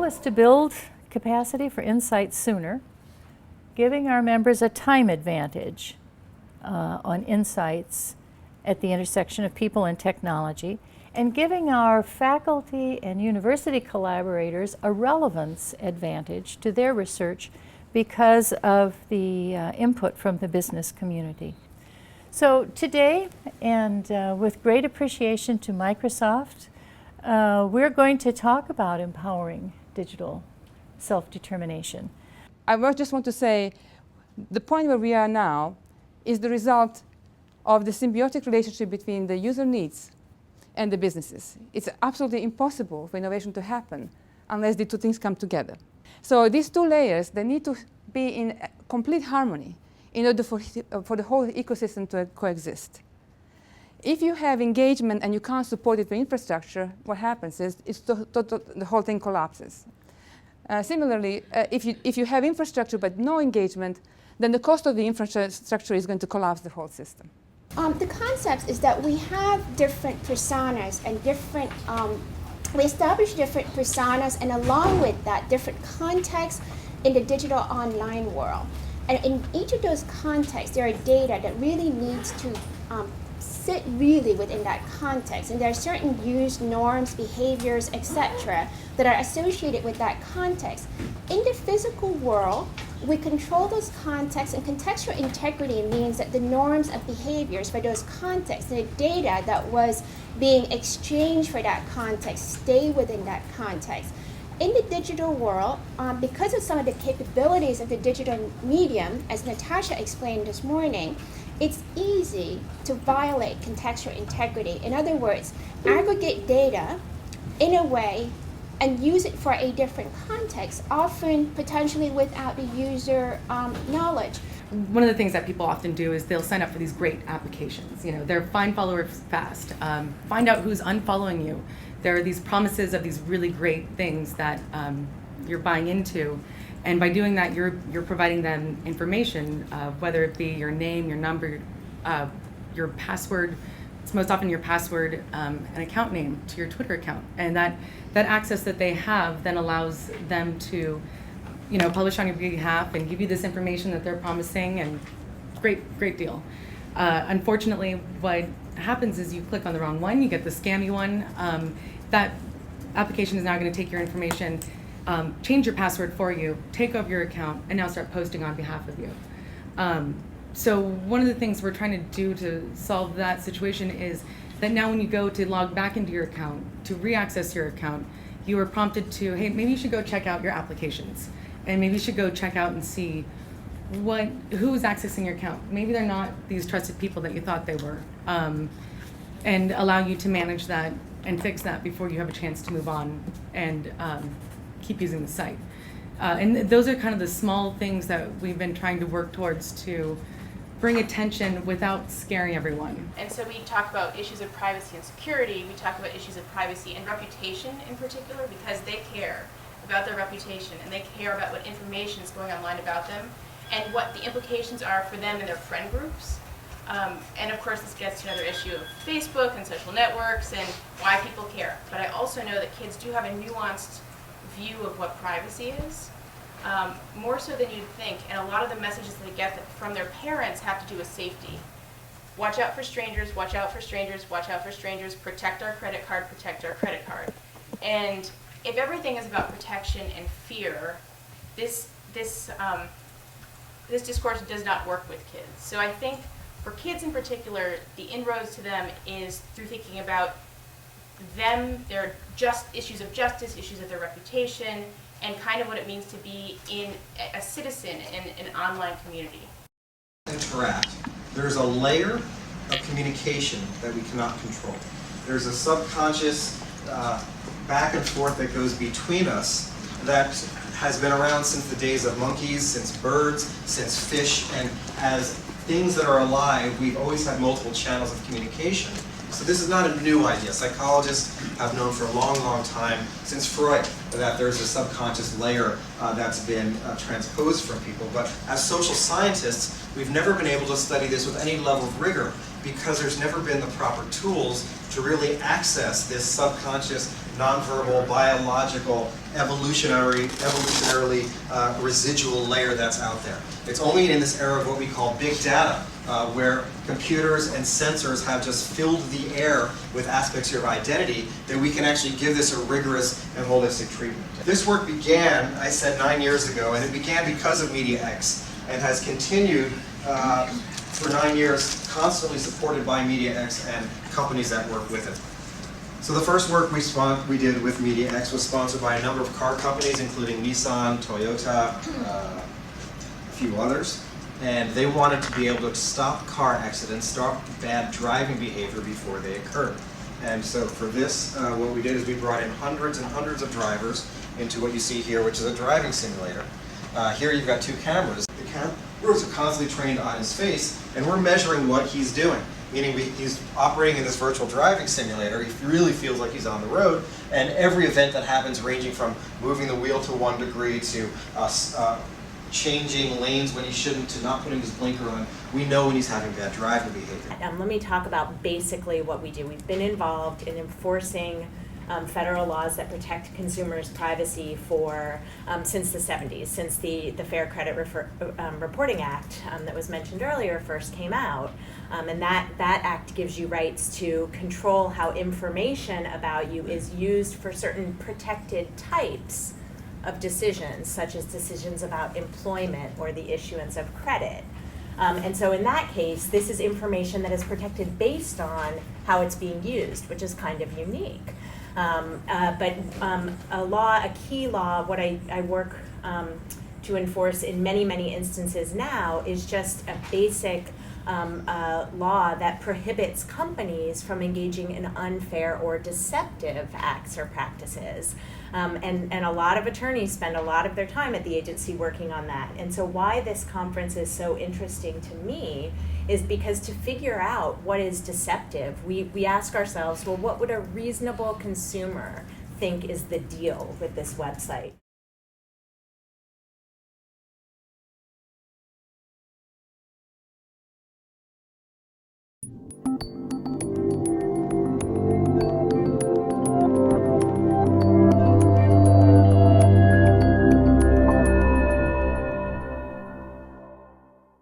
us to build capacity for insight sooner, giving our members a time advantage on insights at the intersection of people and technology, and giving our faculty and university collaborators a relevance advantage to their research because of the input from the business community. So today, and with great appreciation to Microsoft, we're going to talk about empowering digital self-determination. I just want to say the point where we are now is the result of the symbiotic relationship between the user needs and the businesses. It's absolutely impossible for innovation to happen unless the two things come together. So these two layers, they need to be in complete harmony in order for the whole ecosystem to coexist. If you have engagement and you can't support it with infrastructure, what happens is the whole thing collapses. Similarly, if you have infrastructure but no engagement, then the cost of the infrastructure is going to collapse the whole system. The concept is that we have different personas and different, we establish different personas, and along with that, different contexts in the digital online world. And in each of those contexts, there are data that really needs to sit really within that context. And there are certain views, norms, behaviors, etc. that are associated with that context. In the physical world, we control those contexts, and contextual integrity means that the norms and behaviors for those contexts, the data that was being exchanged for that context, stay within that context. In the digital world, because of some of the capabilities of the digital medium, as Natasha explained this morning, it's easy to violate contextual integrity. In other words, aggregate data in a way and use it for a different context, often potentially without the user knowledge. One of the things that people often do is they'll sign up for these great applications. You know, they're find followers fast, find out who's unfollowing you. There are these promises of these really great things that you're buying into, and by doing that, you're providing them information, whether it be your name, your number, your password. It's most often your password, an account name to your Twitter account, and that access that they have then allows them to, you know, publish on your behalf and give you this information that they're promising, and great deal. Unfortunately, what happens is you click on the wrong one, you get the scammy one. That application is now going to take your information, change your password for you, take over your account, and now start posting on behalf of you. So one of the things we're trying to do to solve that situation is that now when you go to log back into your account, to re-access your account, you are prompted to, hey, maybe you should go check out your applications, and maybe you should go check out and see who's accessing your account. Maybe they're not these trusted people that you thought they were, and allow you to manage that and fix that before you have a chance to move on and keep using the site. And those are kind of the small things that we've been trying to work towards to bring attention without scaring everyone. And so we talk about issues of privacy and security, we talk about issues of privacy and reputation in particular, because they care about their reputation and they care about what information is going online about them and what the implications are for them and their friend groups. And of course this gets to another issue of Facebook and social networks and why people care. But I also know that kids do have a nuanced view of what privacy is. More so than you'd think, and a lot of the messages they get from their parents have to do with safety. Watch out for strangers, watch out for strangers, watch out for strangers, protect our credit card, protect our credit card. And if everything is about protection and fear, this discourse does not work with kids. So I think for kids in particular, the inroads to them is through thinking about them, their issues of justice, issues of their reputation, and kind of what it means to be a citizen in an online community. Interact. There's a layer of communication that we cannot control. There's a subconscious back and forth that goes between us that has been around since the days of monkeys, since birds, since fish, and as things that are alive, we've always had multiple channels of communication. So this is not a new idea. Psychologists have known for a long time, since Freud, that there's a subconscious layer that's been transposed from people. But as social scientists, we've never been able to study this with any level of rigor because there's never been the proper tools to really access this subconscious nonverbal, biological, evolutionarily residual layer that's out there. It's only in this era of what we call big data, where computers and sensors have just filled the air with aspects of your identity, that we can actually give this a rigorous and holistic treatment. This work began, I said, 9 years ago, and it began because of mediaX, and has continued for 9 years, constantly supported by mediaX and companies that work with it. So the first work we did with mediaX was sponsored by a number of car companies, including Nissan, Toyota, a few others. And they wanted to be able to stop car accidents, stop bad driving behavior before they occurred. And so for this, what we did is we brought in hundreds and hundreds of drivers into what you see here, which is a driving simulator. Here you've got 2 cameras. The cameras are constantly trained on his face, and we're measuring what he's doing. Meaning he's operating in this virtual driving simulator. He really feels like he's on the road, and every event that happens, ranging from moving the wheel to 1 degree to changing lanes when he shouldn't, to not putting his blinker on, we know when he's having bad driving behavior. Let me talk about basically what we do. We've been involved in enforcing federal laws that protect consumers' privacy for since the 70s, since the Fair Credit Reporting Act that was mentioned earlier first came out. And that act gives you rights to control how information about you is used for certain protected types of decisions, such as decisions about employment or the issuance of credit. And so in that case, this is information that is protected based on how it's being used, which is kind of unique. But a key law, what I work to enforce in many, many instances now is just a basic law that prohibits companies from engaging in unfair or deceptive acts or practices. And a lot of attorneys spend a lot of their time at the agency working on that. And so why this conference is so interesting to me is because to figure out what is deceptive, we ask ourselves, well, what would a reasonable consumer think is the deal with this website?